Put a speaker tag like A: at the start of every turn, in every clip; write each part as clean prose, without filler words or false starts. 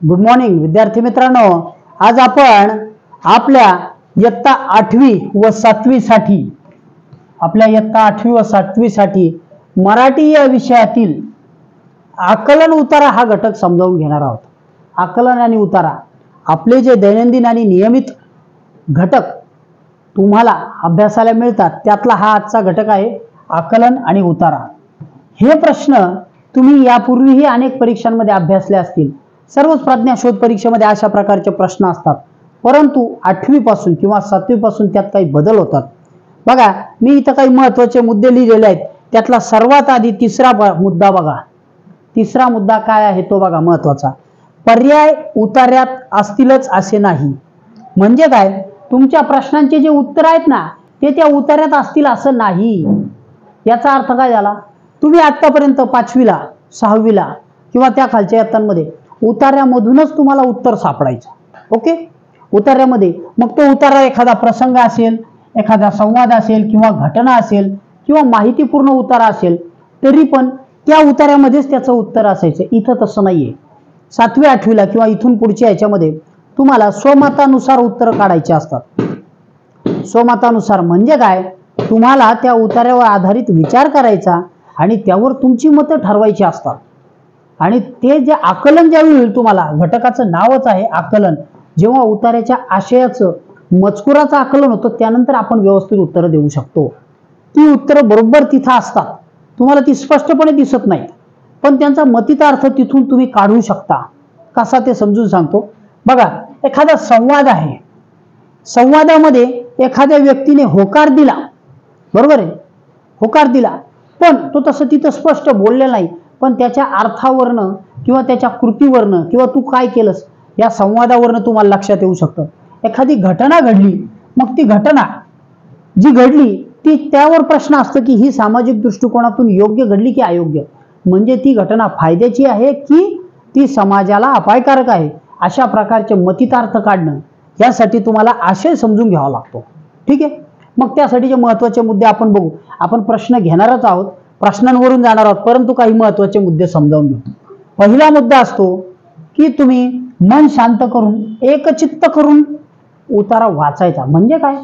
A: Good morning विद्यार्थी मित्रांनो, आज आपण आपल्या इयत्ता 8वी व 7वी साठी मराठी या विषयातील आकलन उतारा हा घटक समजावून घेणार आहोत। आकलन आणि उतारा आपले जे दैनंदिन आणि नियमित घटक तुम्हाला अभ्यासाला मिळतात त्यातला हा आजचा घटक आहे आकलन आणि उतारा। हे प्रश्न तुम्ही यापूर्वीही अनेक परीक्षांमध्ये अभ्यासले असतील। सर्वच प्रज्ञा शोध परीक्षेमध्ये अशा प्रकारचे प्रश्न असतात, परंतु 8वी पासून किंवा 7वी पासून त्यात काही बदल होतात। बघा, मी इथं काही महत्त्वाचे मुद्दे लिहिलेले आहेत। त्यातला सर्वात आधी तिसरा मुद्दा बघा। तिसरा मुद्दा काय आहे तो बघा, महत्त्वाचा। पर्याय उतार्यात असतीलच असे नाही। म्हणजे काय, तुमच्या प्रश्नांचे जे उत्तर आहेत ना ते त्या उतार्यात असतील असं नाही। याचा अर्थ काय झाला, तुम्ही आतापर्यंत 5वीला 6वीला किंवा त्या खालच्या इयत्तांमध्ये उतार्यामधूनच तुम्हाला उत्तर सापडायचं। ओके, उतार्यामध्ये मग तो उतारा एखादा प्रसंग असेल, एखादा संवाद असेल किंवा घटना असेल किंवा माहितीपूर्ण उतारा असेल, तरी पण त्या उतार्यामध्येच त्याचं उत्तर असायचं। इथं तसं नाहीये। 7वी 8वीला किंवा इथून पुढच्या याच्यामध्ये तुम्हाला स्वमतानुसार उत्तर काढायचे असतात। स्वमतानुसार म्हणजे काय, तुम्हाला त्या उतार्यावर आधारित विचार करायचा आणि त्यावर तुमची मतं ठरवायची असतात। आणि ते जे आकलन ज्यावेळी होईल, तुम्हाला घटकाचं नावच आहे आकलन। जेव्हा उतार्याच्या आशयाचं मजकुराचं आकलन होतं त्यानंतर आपण व्यवस्थित उत्तर देऊ शकतो। ती उत्तरं बरोबर तिथं असतात, तुम्हाला ती स्पष्टपणे दिसत नाहीत, पण त्यांचा मतितार्थ तिथून तुम्ही काढू शकता। कसा ते समजून सांगतो बघा। एखादा संवाद आहे, संवादामध्ये एखाद्या व्यक्तीने होकार दिला, बरोबर आहे, होकार दिला, पण तो तसं तिथं स्पष्ट बोललेला नाही, पण त्याच्या अर्थावरनं किंवा त्याच्या कृतीवरनं किंवा तू काय केलंस या संवादावरनं तुम्हाला लक्षात येऊ शकतं। एखादी घटना घडली, मग ती घटना जी घडली ती त्यावर प्रश्न असतो की ही सामाजिक दृष्टिकोनातून योग्य घडली की अयोग्य, म्हणजे ती घटना फायद्याची आहे की ती समाजाला अपायकारक आहे। अशा प्रकारचे मतितार्थ काढणं यासाठी तुम्हाला आशय समजून घ्यावा लागतो। ठीक आहे, मग त्यासाठीचे महत्त्वाचे मुद्दे आपण बघू। आपण प्रश्न घेणारच आहोत, प्रश्नांवरून जाणार आहोत, परंतु काही महत्त्वाचे मुद्दे समजावून घेऊ। पहिला मुद्दा असतो की तुम्ही मन शांत करून एकचित्त करून उतारा वाचायचा। म्हणजे काय,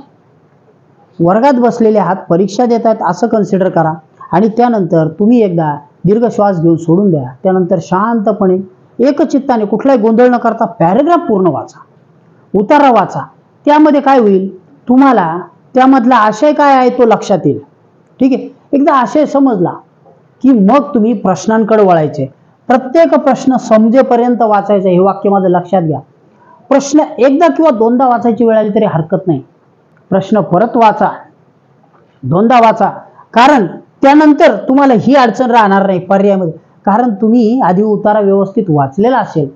A: वर्गात बसलेले आहात, परीक्षा देत आहेत असं कन्सिडर करा आणि त्यानंतर तुम्ही एकदा दीर्घ श्वास घेऊन सोडून द्या। त्यानंतर शांतपणे एकचित्ताने कुठलाही गोंधळ न करता पॅरेग्राफ पूर्ण वाचा, उतारा वाचा। त्यामध्ये काय होईल, तुम्हाला त्यामधला आशय काय आहे तो लक्षात येईल। ठीक आहे, एकदा आशय समजला की मग तुम्ही प्रश्नांकडे वळायचे। प्रत्येक प्रश्न समजेपर्यंत वाचायचं, हे वाक्य माझं लक्षात घ्या। प्रश्न एकदा किंवा दोनदा वाचायची वेळ आली तरी हरकत नाही, प्रश्न परत वाचा, दोनदा वाचा, कारण त्यानंतर तुम्हाला ही अडचण राहणार नाही पर्यायामध्ये, कारण तुम्ही आधी उतारा व्यवस्थित वाचलेला असेल,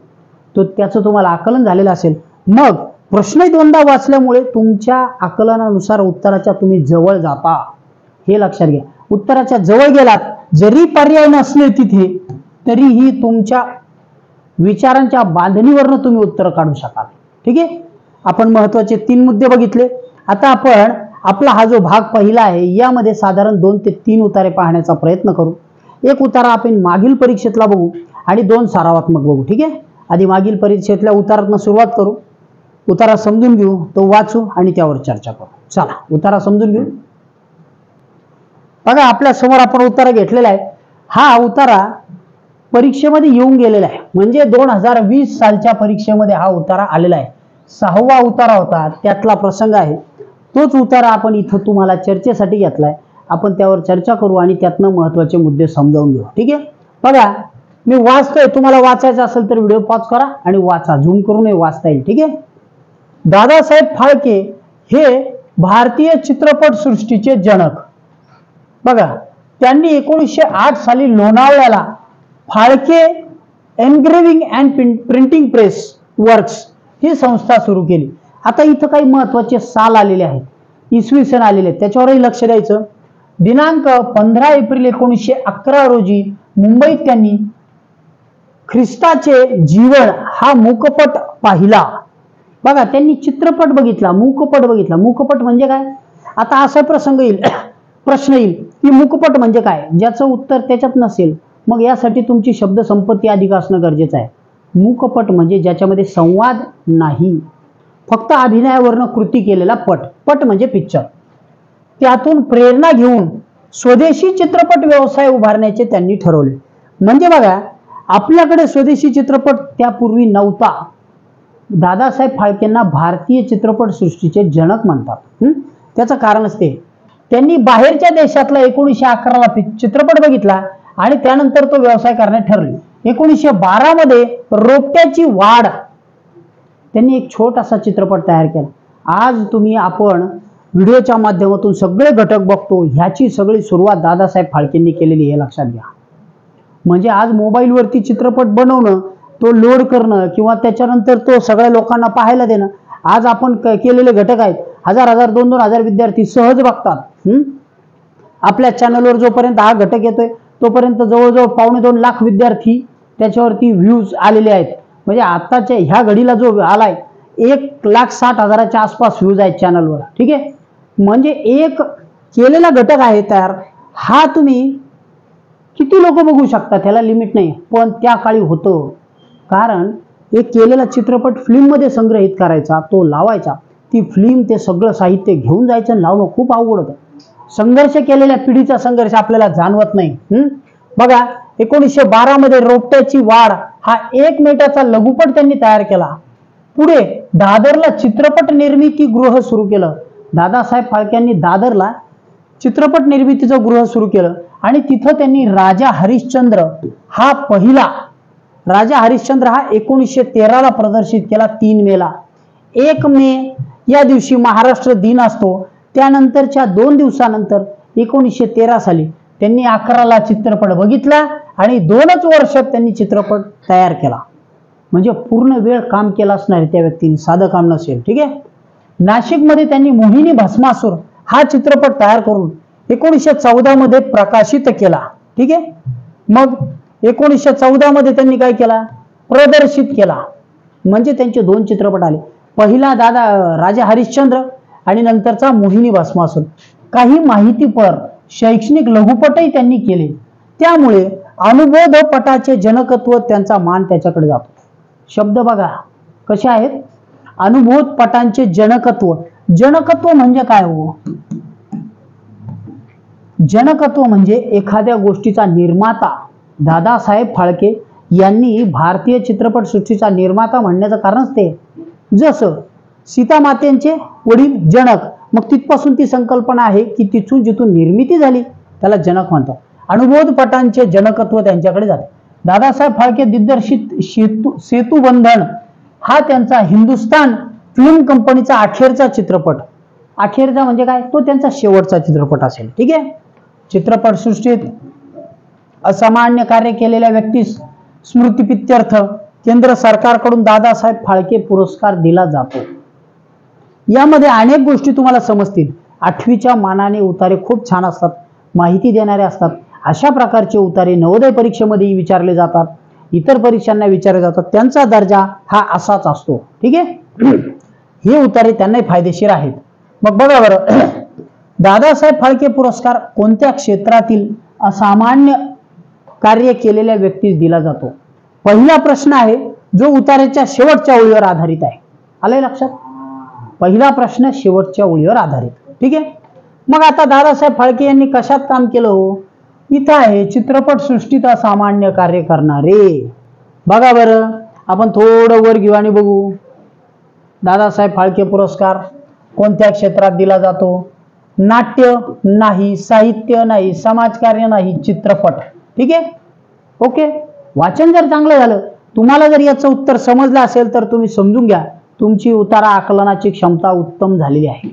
A: तो त्याचं तुम्हाला आकलन झालेलं असेल। मग प्रश्न दोनदा वाचल्यामुळे तुमच्या आकलनानुसार उत्तराच्या तुम्ही जवळ जाता, हे लक्षात घ्या। उत्तराच्या जवळ गेलात, जरी पर्याय नसले तिथे, तरीही तुमच्या विचारांच्या बांधणीवरनं तुम्ही उत्तर काढू शकाल। ठीक आहे, आपण महत्त्वाचे 3 मुद्दे बघितले। आता आपण आपला हा जो भाग पहिला आहे यामध्ये साधारण 2 ते 3 उतारे पाहण्याचा प्रयत्न करू। एक उतारा आपण मागील परीक्षेतला बघू आणि 2 सरावात्मक बघू। ठीक आहे, आधी मागील परीक्षेतल्या उतारातनं सुरुवात करू, उतारा समजून घेऊ, तो वाचू आणि त्यावर चर्चा करू। चला, उतारा समजून घेऊ। बघा, आपल्या समोर आपण उतारा घेतलेला आहे। हा उतारा परीक्षेमध्ये येऊन गेलेला आहे, म्हणजे 2020 सालच्या परीक्षेमध्ये हा उतारा आलेला आहे। 6वा उतारा होता, त्यातला प्रसंग आहे तोच उतारा आपण इथं तुम्हाला चर्चेसाठी घेतलाय। आपण त्यावर चर्चा करू आणि त्यातनं महत्त्वाचे मुद्दे समजावून घेऊ। ठीक आहे, बघा मी वाचतोय, तुम्हाला वाचायचं असेल तर व्हिडिओ पॉज करा आणि वाचा, झूम करूनही वाचता येईल। ठीक आहे, दादासाहेब फाळके हे भारतीय चित्रपट सृष्टीचे जनक। बघा, त्यांनी 1908 साली लोणावळ्याला Phalke engraving and printing press works ही संस्था सुरू केली। आता इथं काही महत्त्वाचे साल आलेले आहेत, इसवी सन आलेले आहेत, त्याच्यावरही लक्ष द्यायचं। दिनांक 15 एप्रिल 1911 रोजी मुंबईत त्यांनी ख्रिस्ताचे जीवन हा मूकपट पाहिला। बघा, त्यांनी चित्रपट बघितला, मूकपट बघितला। मूकपट म्हणजे काय, आता असा प्रसंग येईल, प्रश्न येईल की मूकपट म्हणजे काय, ज्याचं उत्तर त्याच्यात नसेल, मग यासाठी तुमची शब्द संपत्ती अधिक असणं गरजेचं आहे। मूकपट म्हणजे ज्याच्यामध्ये संवाद नाही, फक्त अभिनयावरनं कृती केलेला पट. पट म्हणजे पिक्चर. त्यातून प्रेरणा घेऊन स्वदेशी चित्रपट व्यवसाय उभारण्याचे त्यांनी ठरवले. म्हणजे बघा, आपल्याकडे स्वदेशी चित्रपट त्यापूर्वी नव्हता. दादासाहेब फाळकेंना भारतीय चित्रपट सृष्टीचे जनक म्हणतात. त्याचं कारणच ते, त्यांनी बाहेरच्या देशातला 1911ला चित्रपट बघितला आणि त्यानंतर तो व्यवसाय करण्यात ठरले. 1912 मध्ये रोपट्याची वाढ त्यांनी एक छोटासा चित्रपट तयार केला. आज आपण व्हिडिओच्या माध्यमातून सगळे घटक बघतो, ह्याची सगळी सुरुवात दादासाहेब फाळकेंनी केलेली हे लक्षात घ्या. म्हणजे आज मोबाईलवरती चित्रपट बनवणं, तो लोड करणं किंवा त्याच्यानंतर तो सगळ्या लोकांना पाहायला देणं, आज आपण केलेले घटक आहेत. 1000 2,000 विद्यार्थी सहज बघतात. आपल्या चॅनलवर जोपर्यंत हा घटक येतोय तोपर्यंत जवळजवळ 2.25 लाख विद्यार्थी त्याच्यावरती व्ह्यूज आलेले आहेत. म्हणजे आताच्या ह्या घडीला जो आलाय 1,60,000च्या आसपास व्ह्यूज आहेत चॅनलवर. ठीक आहे, म्हणजे एक केलेला घटक आहे तयार. हा तुम्ही किती लोक बघू शकता, त्याला लिमिट नाही. पण त्या काळी होतं, कारण एक केलेला चित्रपट फिल्म मध्ये संग्रहित करायचा, तो लावायचा, ती फिल्म ते सगळं साहित्य घेऊन जायचं आणि लावणं खूप अवघड होतं. संघर्ष केलेल्या पिढीचा संघर्ष आपल्याला जाणवत नाही. बघा, 1912 मध्ये रोपट्याची वाढ हा 1 मिनिटाचा लघुपट त्यांनी तयार केला. पुढे दादरला चित्रपट निर्मिती गृह सुरू केलं. दादासाहेब फाळकेंनी दादरला चित्रपट निर्मितीचं गृह सुरू केलं आणि तिथं त्यांनी राजा हरिश्चंद्र हा 1913 ला प्रदर्शित केला. 3 मेला. 1 मे या दिवशी महाराष्ट्र दिन असतो. त्यानंतरच्या 2 दिवसानंतर 1913 साली त्यांनी 11ला चित्रपट बघितला आणि 2च वर्षात त्यांनी चित्रपट तयार केला. म्हणजे पूर्ण वेळ काम केलं असणार त्या व्यक्तीने, साधं काम नसेल. ठीक आहे. नाशिकमध्ये त्यांनी मोहिनी भस्मासूर हा चित्रपट तयार करून 1914 मध्ये प्रकाशित केला. ठीक आहे. मग 1914 मध्ये त्यांनी काय केला, प्रदर्शित केला. म्हणजे त्यांचे 2 चित्रपट आले. पहिला राजा हरिश्चंद्र आणि नंतरचा मोहिनी भस्मासूर. काही माहितीपर शैक्षणिक लघुपटही त्यांनी केले. त्यामुळे अनुभवपटाचे जनकत्व, त्यांचा मान त्याच्याकडे जातो. शब्द बघा कसे आहेत, अनुभवपटांचे जनकत्व. जनकत्व म्हणजे काय हो? जनकत्व म्हणजे एखाद्या गोष्टीचा निर्माता. दादासाहेब फाळके यांनी भारतीय चित्रपट सृष्टीचा निर्माता म्हणण्याचं कारणच ते. जसं सीतामातेंचे वडील जनक, मग तिथपासून ती संकल्पना आहे की तिथून जिथून निर्मिती झाली त्याला जनक म्हणतात. अनुभवपटांचे जनकत्व त्यांच्याकडे जाते. दादासाहेब फाळके दिग्दर्शित सेतुबंधन हा त्यांचा हिंदुस्तान फिल्म कंपनीचा अखेरचा चित्रपट. अखेरचा म्हणजे काय, तो त्यांचा शेवटचा चित्रपट असेल. ठीक आहे. चित्रपट सृष्टीत असामान्य कार्य केलेल्या व्यक्तीस स्मृतिप्रित्यर्थ केंद्र सरकारकडून दादासाहेब फाळके पुरस्कार दिला जातो. यामध्ये अनेक गोष्टी तुम्हाला समजतील. 8वीच्या मानाने उतारे खूप छान असतात, माहिती देणारे असतात. अशा प्रकारचे उतारे नवोदय परीक्षेमध्ये विचारले जातात, इतर परीक्षांना विचारले जातात. त्यांचा दर्जा हा असाच असतो. ठीक आहे. हे उतारे त्यांनाही फायदेशीर आहेत. मग बघा बरं, दादासाहेब फाळके पुरस्कार कोणत्या क्षेत्रातील असामान्य कार्य केलेल्या व्यक्तीस दिला जातो? पहिला प्रश्न आहे जो उतार्याच्या शेवटच्या ओळीवर आधारित आहे. आलंय लक्षात? पहिला प्रश्न शेवटच्या ओळीवर आधारित. ठीक आहे. मग आता दादासाहेब फाळके यांनी कशात काम केलं हो? इथं आहे चित्रपट सृष्टीत असामान्य कार्य करणारे. बघा बरं, आपण थोडं वर घेऊ आणि बघू. दादासाहेब फाळके पुरस्कार कोणत्या क्षेत्रात दिला जातो? नाट्य नाही, साहित्य नाही, समाजकार्य नाही, चित्रपट. ठीक आहे. ओके. वाचन जर चांगलं झालं, तुम्हाला जर याचं उत्तर समजलं असेल तर तुम्ही समजून घ्या तुमची उतारा आकलनाची क्षमता उत्तम झालेली आहे.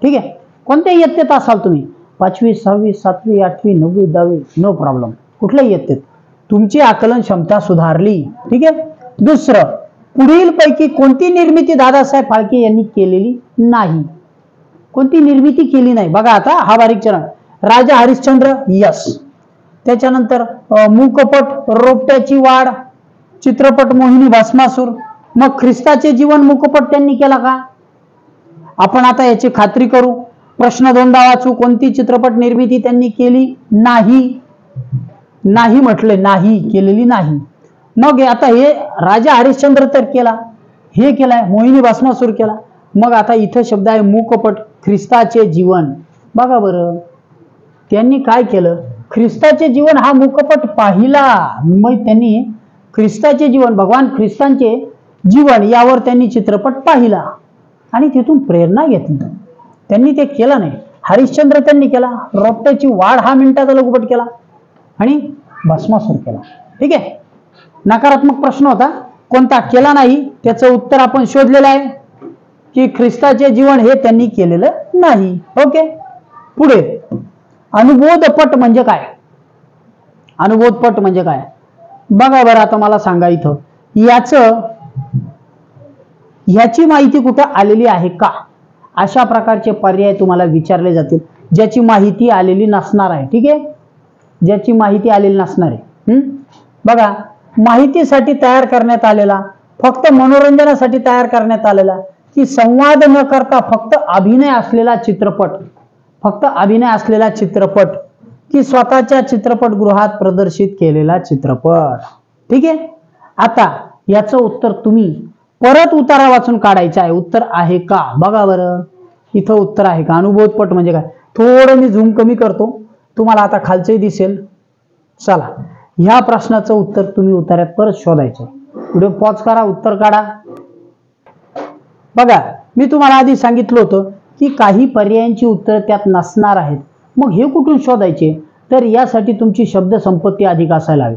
A: ठीक आहे. कोणत्याही इयत्तेत असाल तुम्ही, 5वी 6वी 7वी 8वी 9वी 10वी, नो प्रॉब्लेम. कुठल्याही इयत्तेत तुमची आकलन क्षमता सुधारली. ठीक आहे. दुसरं, पुढील पैकी कोणती निर्मिती दादासाहेब फाळके यांनी केलेली नाही? कोणती निर्मिती केली नाही? बघा आता हा बारीक चरण. राजा हरिश्चंद्र, यस. त्याच्यानंतर मूकपट रोपट्याची वाढ, चित्रपट मोहिनी भस्मासूर. मग ख्रिस्ताचे जीवन मूकपट त्यांनी केला का? आपण आता याची खात्री करू. प्रश्न 2दा वाचू. कोणती चित्रपट निर्मिती त्यांनी केली नाही? नाही म्हटले, नाही केलेली नाही. मग आता हे राजा हरिश्चंद्र तर केला, हे केलाय, मोहिनी भस्मासूर केला. मग आता इथं शब्द आहे मूकपट, ख्रिस्ताचे जीवन. बघा बरं त्यांनी काय केलं, ख्रिस्ताचे जीवन हा मूकपट पाहिला. मग त्यांनी ख्रिस्ताचे जीवन, भगवान ख्रिस्तांचे जीवन यावर त्यांनी चित्रपट पाहिला आणि तिथून प्रेरणा घेतली. त्यांनी ते केलं नाही. हरिश्चंद्र त्यांनी केला, रोपट्याची वाढ हा मिनिटाचा लघुपट केला आणि भस्मासूर केला. ठीक आहे. नकारात्मक प्रश्न होता कोणता, केला नाही. त्याचं उत्तर आपण शोधलेलं आहे की ख्रिस्ताचे जीवन हे त्यांनी केलेलं नाही. ओके. पुढे अनुबोधपट म्हणजे काय, अनुबोधपट म्हणजे काय बघा बरं. आता मला सांगा इथं ह्याची माहिती कुठं आलेली आहे का, अशा प्रकारचे पर्याय तुम्हाला विचारले जातील ज्याची माहिती आलेली नसणार आहे. ठीक आहे, ज्याची माहिती आलेली नसणार आहे. बघा माहितीसाठी तयार करण्यात आलेला, फक्त मनोरंजनासाठी तयार करण्यात आलेला, की संवाद न करता फक्त अभिनय असलेला चित्रपट, फक्त अभिनय असलेला चित्रपट, की स्वतःच्या चित्रपटगृहात प्रदर्शित केलेला चित्रपट. ठीक आहे. आता याचं उत्तर तुम्ही परत उतारा वाचून काढायचं आहे. उत्तर आहे का बघा बरं. इथं उत्तर आहे का. अनुबोधपट म्हणजे काय, थोडं मी झूम कमी करतो, तुम्हाला आता खालचंही दिसेल. चला ह्या प्रश्नाचं उत्तर तुम्ही उतार्यात परत शोधायचं. व्हिडिओ पॉज करा, उत्तर काढा. बघा मी तुम्हाला आधी सांगितलं होतं की काही पर्यायांची उत्तर त्यात नसणार आहेत. मग हे कुठून शोधायचे, तर यासाठी तुमची शब्द संपत्ती अधिक असायला हवी.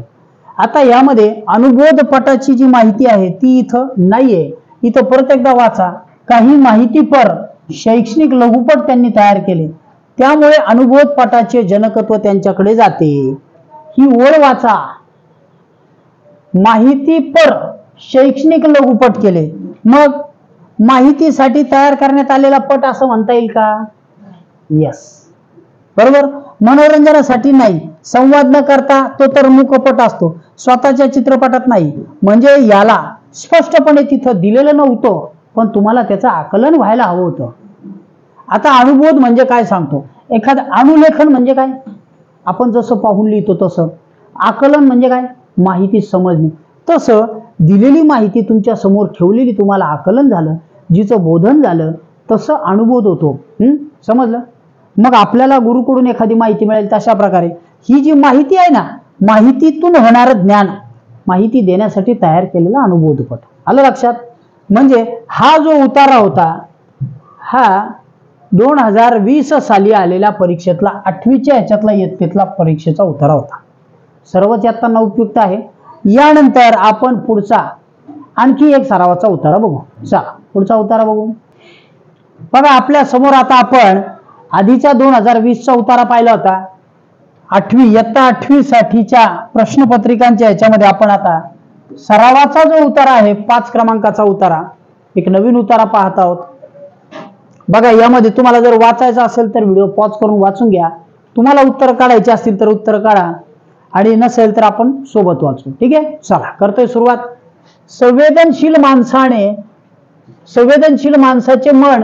A: आता यामध्ये अनुबोधपटाची जी माहिती आहे ती इथं नाहीये. इथं परत एकदा वाचा. काही माहितीपर शैक्षणिक लघुपट त्यांनी तयार केले, त्यामुळे अनुबोधपटाचे जनकत्व त्यांच्याकडे जाते. ही ओळ वाचा. माहितीपर शैक्षणिक लघुपट केले, मग माहितीसाठी तयार करण्यात आलेला पट असं म्हणता येईल का. यस बरोबर. मनोरंजनासाठी नाही, संवाद न करता तो तर मूकपट असतो, स्वतःच्या चित्रपटात नाही. म्हणजे याला स्पष्टपणे तिथं दिलेलं नव्हतं, पण तुम्हाला त्याचं आकलन व्हायला हवं होतं. आता अनुबोध म्हणजे काय सांगतो. एखादं अनुलेखन म्हणजे काय, आपण जसं पाहून लिहितो तसं. आकलन म्हणजे काय, माहिती समजणे. तसं दिलेली माहिती तुमच्या समोर ठेवलेली, तुम्हाला आकलन झालं, जिचं बोधन झालं, तसं अनुबोध होतो. समजलं. मग आपल्याला गुरुकडून एखादी माहिती मिळेल, तशा प्रकारे ही जी माहिती आहे ना, माहितीतून होणारं ज्ञान, माहिती देण्यासाठी तयार केलेला अनुबोधपट. आलं लक्षात. म्हणजे हा जो उतारा होता हा 2020 साली आलेल्या परीक्षेतला 8वीच्या ह्याच्यातला इयत्तेतला परीक्षेचा उतारा होता. सर्वच यातना उपयुक्त आहे. यानंतर आपण पुढचा आणखी एक सरावाचा उतारा बघू. चला पुढचा उतारा बघू. बघा आपल्या समोर आता आपण आधीचा 2020चा उतारा पाहिला होता. 8वी इयत्ता 8वी साठीच्या प्रश्नपत्रिकांच्या ह्याच्यामध्ये आपण आता सरावाचा जो उतारा आहे 5 क्रमांकाचा उतारा, एक नवीन उतारा पाहत आहोत. बघा यामध्ये तुम्हाला जर वाचायचं असेल तर व्हिडिओ पॉज करून वाचून घ्या. तुम्हाला उत्तर काढायचे असतील तर उत्तर काढा, आणि नसेल तर आपण सोबत वाचू. ठीक आहे. चला करतोय सुरुवात. संवेदनशील माणसाचे मन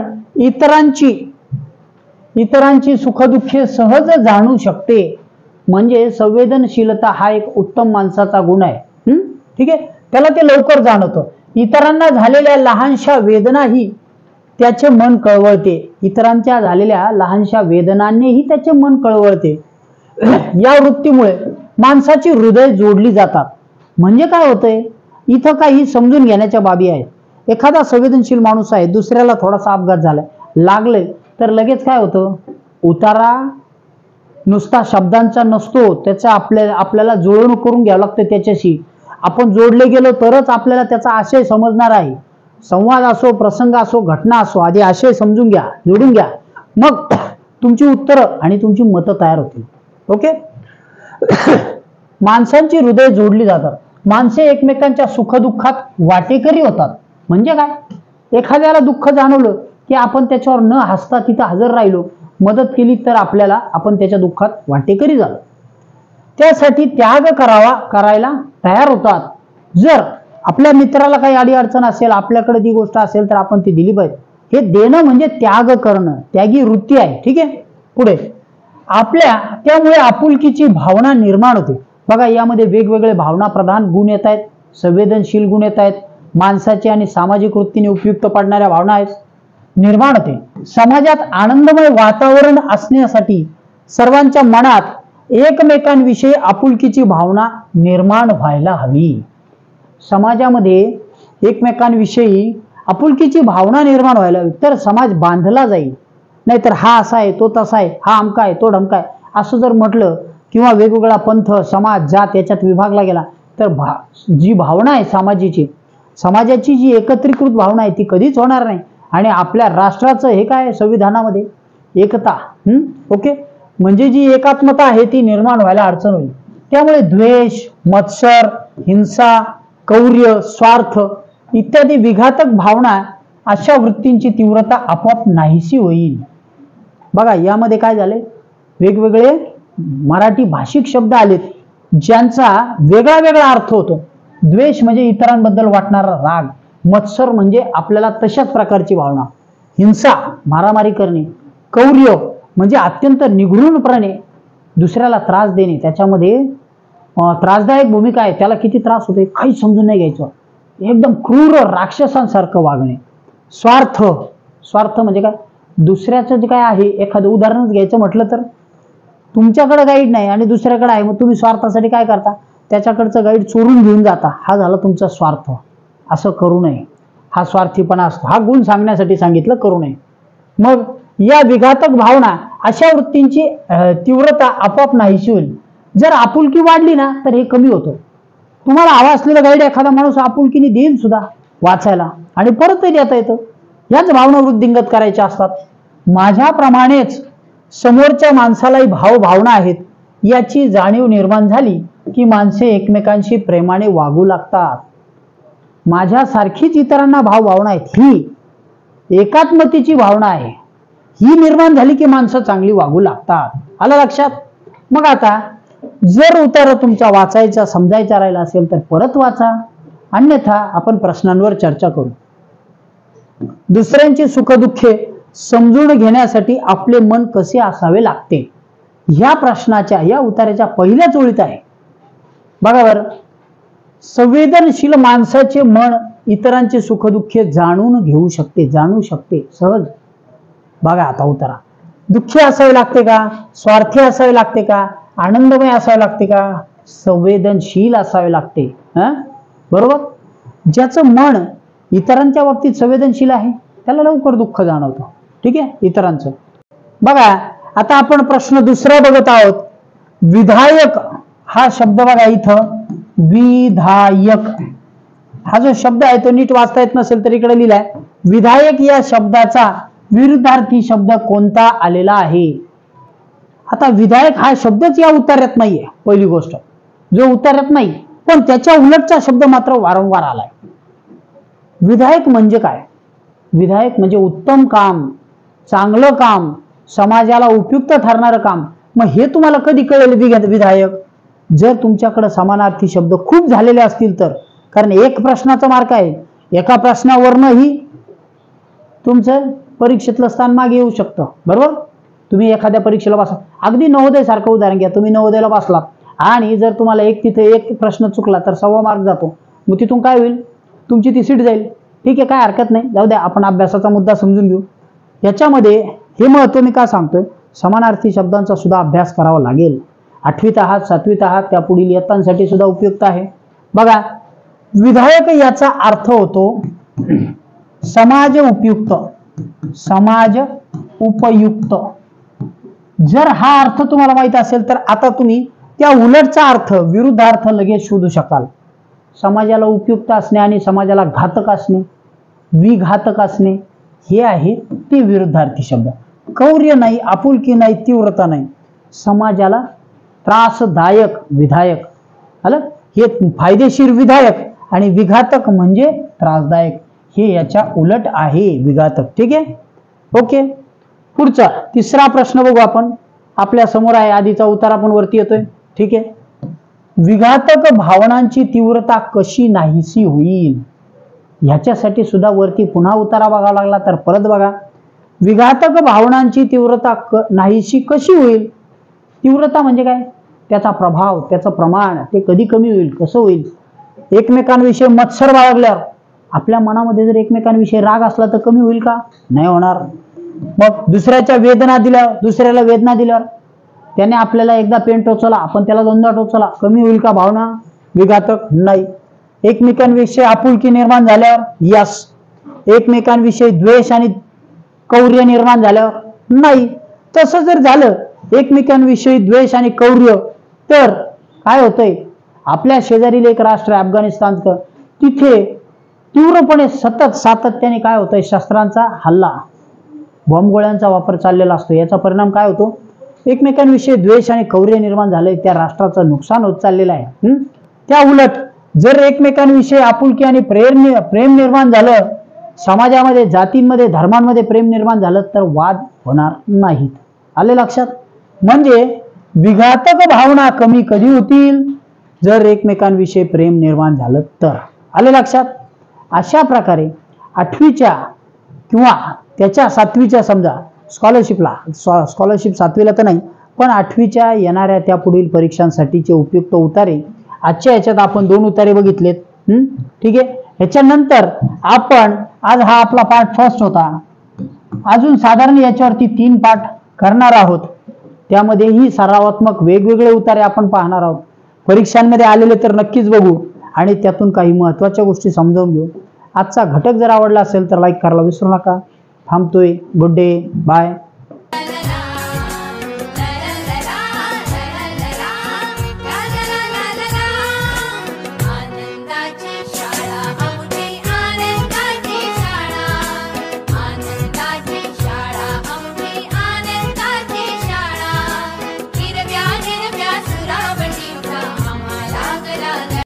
A: इतरांची सुखदुःखे सहज जाणू शकते. म्हणजे संवेदनशीलता हा एक उत्तम माणसाचा गुण आहे. ठीक आहे. त्याला ते लवकर जाणवतं. इतरांना झालेल्या लहानशा वेदनाही त्याचे मन कळवळते. इतरांच्या झालेल्या लहानशा वेदनांनीही त्याचे मन कळवळते. या वृत्तीमुळे माणसाची हृदय जोडली जातात. म्हणजे काय होतंय, इथं काही समजून घेण्याच्या बाबी आहेत. एखादा संवेदनशील माणूस आहे, दुसऱ्याला थोडासा अपघात झालाय, लागले तर लगेच काय होतं, उतारा नुसता शब्दांचा नसतो, त्याचा आपल्याला जुळवणूक करून घ्यावं लागतं त्याच्याशी. आपण जोडले गेलो तरच आपल्याला त्याचा आशय समजणार आहे. संवाद असो, प्रसंग असो, घटना असो, आधी आशय समजून घ्या, जोडून घ्या, मग तुमची उत्तरं आणि तुमची मतं तयार होतील. ओके. माणसांची हृदय जोडली जातात. माणसे एकमेकांच्या सुखदुःखात वाटेकरी होतात. म्हणजे काय, एखाद्याला दुःख जाणवलं की आपण त्याच्यावर न हसता तिथं हजर राहिलो, मदत केली तर आपण त्याच्या दुःखात वाटेकरी झालो. त्यासाठी त्याग करायला तयार होतात. जर आपल्या मित्राला काही अडीअडचण असेल, आपल्याकडे ती गोष्ट असेल तर आपण ती दिली पाहिजे. हे देणं म्हणजे त्याग करणं, त्यागी वृत्ती आहे. ठीक आहे. पुढे त्यामुळे आपुलकीची भावना निर्माण होते. बघा यामध्ये वेगवेगळे भावना प्रधान गुण येत आहेत. संवेदनशील गुण येत आहेत, माणसाची आणि सामाजिक वृत्तीने उपयुक्त पडणाऱ्या भावना आहेत, निर्माण होते। समाजात आनंदमय वातावरण असण्यासाठी सर्वांच्या मनात एकमेकांविषयी आपुलकीची भावना निर्माण व्हायला हवी। समाजामध्ये एकमेकांविषयी आपुलकीची भावना निर्माण व्हायला हवी, तर समाज बांधला जाईल। नाहीतर हा असा आहे, तो तसा आहे, हा अमका आहे, तो ढमका आहे असं जर म्हटलं, किंवा वेगवेगळा पंथ, समाज, जात याच्यात विभागला गेला, तर जी भावना आहे समाजाची जी एकत्रीकृत भावना आहे ती कधीच होणार नाही। आणि आपल्या राष्ट्राचं हे काय संविधानामध्ये एकता, ओके, म्हणजे जी एकात्मता आहे ती निर्माण व्हायला अडचण होईल। त्यामुळे द्वेष, मत्सर, हिंसा, कौर्य, स्वार्थ इत्यादी विघातक भावना, अशा वृत्तींची तीव्रता आपोआप नाहीशी होईल। बघा यामध्ये काय झाले, वेगवेगळे मराठी भाषिक शब्द आलेत ज्यांचा वेगळा वेगळा अर्थ होतो। द्वेष म्हणजे इतरांबद्दल वाटणारा राग, मत्सर म्हणजे आपल्याला तशाच प्रकारची भावना, हिंसा मारामारी करणे, कौर्य म्हणजे अत्यंत निगूढपणे दुसऱ्याला त्रास देणे, त्याच्यामध्ये त्रासदायक भूमिका आहे, त्याला किती त्रास होते काही समजून नाही घ्यायचं, एकदम क्रूर राक्षसांसारखं वागणे। स्वार्थ म्हणजे काय, दुसऱ्याचं जे काय आहे, एखादं उदाहरणच घ्यायचं म्हटलं तर तुमच्याकडे गाईड नाही आणि दुसऱ्याकडे आहे, मग तुम्ही स्वार्थासाठी काय करता, त्याच्याकडचं गाईड चोरून घेऊन जाता, हा झाला तुमचा स्वार्थ। असं करू नये, हा स्वार्थीपणा असतो, हा गुण सांगण्यासाठी सांगितलं, करू नये। मग या विघातक भावना, अशा वृत्तींची तीव्रता आपोआप नाहीशी होईल। जर आपुलकी वाढली ना तर हे कमी होतं। तुम्हाला हवा असलेला गाईड एखादा माणूस आपुलकीने देईल सुद्धा वाचायला आणि परतही देता येतं। याच भावना वृद्धिंगत करायच्या असतात। माझ्याप्रमाणेच समोरच्या माणसालाही भावना आहेत याची जाणीव निर्माण झाली की माणसे एकमेकांशी प्रेमाने वागू लागतात। माझ्यासारखीच इतरांना भावना आहेत, ही एकात्मतेची भावना आहे, ही निर्माण झाली की माणसं चांगली वागू लागतात। आलं लक्षात? मग आता जर उतारा तुमचा वाचायचा समजायचा राहिला असेल तर परत वाचा, अन्यथा आपण प्रश्नांवर चर्चा करू। दुसऱ्यांची सुखदुःखे समजून घेण्यासाठी आपले मन कसे असावे लागते, या प्रश्नाच्या या उताराच्या पहिल्याच ओळीत आहे। बघा बरं, संवेदनशील माणसाचे मन इतरांचे सुखदुःखे जाणू शकते सहज। बघा आता उतारा, दुःखी असावे लागते का, स्वार्थी असावे लागते का, आनंदमय असावे लागते का, संवेदनशील असावे लागते। बरोबर, ज्याचं मन इतरांच्या बाबतीत संवेदनशील आहे त्याला लवकर दुःख जाणवतं, ठीक आहे, इतरांचं। बघा आता आपण प्रश्न दुसरा बघत आहोत। विधायक हा शब्द बघा इथं, विधायक हा जो शब्द आहे तो नीट वाचता येत नसेल तर इकडे लिहिलाय, विधायक या शब्दाचा विरुद्धार्थी शब्द कोणता आलेला आहे। आता विधायक हा शब्दच या उतार्यात नाहीये, पहिली गोष्ट, जो उतार्यात नाही पण त्याच्या उलटचा शब्द मात्र वारंवार आलाय। विधायक म्हणजे काय, विधायक म्हणजे उत्तम काम, चांगलं काम, समाजाला उपयुक्त ठरणारं काम। मग हे तुम्हाला कधी कळेल विधायक, जर तुमच्याकडे समानार्थी शब्द खूप झालेले असतील तर, कारण एक प्रश्नाचा मार्क आहे, एका प्रश्नावरनही तुमचं परीक्षेतलं स्थान मागे येऊ शकतं। बरोबर, तुम्ही एखाद्या परीक्षेला बसा, अगदी नवोदय सारखं उदाहरण घ्या, तुम्ही नवोदयला बसलात आणि जर तुम्हाला तिथे एक प्रश्न चुकला तर 1.25 मार्क जातो, मग तिथून काय होईल, तुमची ती सीट जाईल। ठीक आहे, काय हरकत नाही, जाऊ द्या, आपण अभ्यासाचा मुद्दा समजून घेऊ। याच्यामध्ये हे महत्व मी का सांगतोय, समानार्थी शब्दांचा सुद्धा अभ्यास करावा लागेल। 8वीत आहात, 7वीत आहात, त्या पुढील इयत्तांसाठी सुद्धा उपयुक्त आहे। बघा, विधायक याचा अर्थ होतो समाज उपयुक्त। जर हा अर्थ तुम्हाला माहित असेल तर आता तुम्ही त्या उलटचा अर्थ, विरुद्धार्थ लगेच शोधू शकाल। समाजाला उपयुक्त असणे आणि समाजाला घातक असणे, विघातक असणे, हे आहे ते विरुद्धार्थी शब्द। कौर्य नाही, आपुलकी नाही, तीव्रता नाही, समाजाला त्रासदायक विधायक। आलं, हे फायदेशीर विधायक आणि विघातक म्हणजे त्रासदायक, हे याच्या उलट आहे विघातक। ठीक आहे, ओके। पुढचा तिसरा प्रश्न बघू आपण, आपल्या समोर आहे, आधीचा उतारा पण वरती येतोय। ठीक आहे, विघातक भावनांची तीव्रता कशी नाहीशी होईल, ह्याच्यासाठी सुद्धा वरती पुन्हा उतारा बघावा लागला तर परत बघा। विघातक भावनांची तीव्रता नाहीशी कशी होईल, तीव्रता म्हणजे काय, त्याचा प्रभाव, त्याचं प्रमाण, ते कधी कमी होईल, कसं होईल, एकमेकांविषयी मत्सर बाळगल्यावर आपल्या मनामध्ये जर एकमेकांविषयी राग असला तर कमी होईल का? नाही होणार. मग दुसऱ्याच्या वेदना दिल्यावर, दुसऱ्याला वेदना दिल्यावर त्याने आपल्याला एकदा पेन टोचला, आपण त्याला दोनदा टोचला, कमी होईल का भावना? विघातक नाही. एकमेकांविषयी आपुलकी निर्माण झाल्यावर यस. एकमेकांविषयी द्वेष आणि कौर्य निर्माण झाल्यावर नाही. तसं जर झालं एकमेकांविषयी द्वेष आणि कौर्य, तर काय होतंय? आपल्या शेजारील एक राष्ट्र आहे अफगाणिस्तानचं, तिथे तीव्रपणे सातत्याने काय होतंय? शस्त्रांचा हल्ला, बॉम्बगोळ्यांचा वापर चाललेला असतो. याचा परिणाम काय होतो? एकमेकांविषयी द्वेष आणि कौर्य निर्माण झालंय, त्या राष्ट्राचं नुकसान होत चाललेलं आहे. त्या उलट जर एकमेकांविषयी आपुलकी आणि प्रेम निर्माण झालं, समाजामध्ये, जातींमध्ये, धर्मांमध्ये प्रेम निर्माण झालं, तर वाद होणार नाहीत. आले लक्षात? म्हणजे विघातक भावना कमी कधी होतील? जर एकमेकांविषयी प्रेम निर्माण झालं तर. आले लक्षात? अशा प्रकारे 8वीच्या किंवा त्याच्या 7वीच्या समजा स्कॉलरशिप 7वीला तर नाही, पण 8वीच्या येणाऱ्या त्या पुढील परीक्षांसाठीचे उपयुक्त उतारे आजच्या याच्यात आपण 2 उतारे बघितलेत. ठीक आहे. ह्याच्यानंतर आपण आज हा आपला पार्ट फर्स्ट होता, अजून साधारण याच्यावरती 3 पाठ करणार आहोत. त्यामध्येही सरावात्मक वेगवेगळे उतारे आपण पाहणार आहोत. परीक्षांमध्ये आलेले तर नक्कीच बघू आणि त्यातून काही महत्त्वाच्या गोष्टी समजावून घेऊ. आजचा घटक जर आवडला असेल तर लाईक करायला विसरू नका. थांबतोय. Good day. बाय.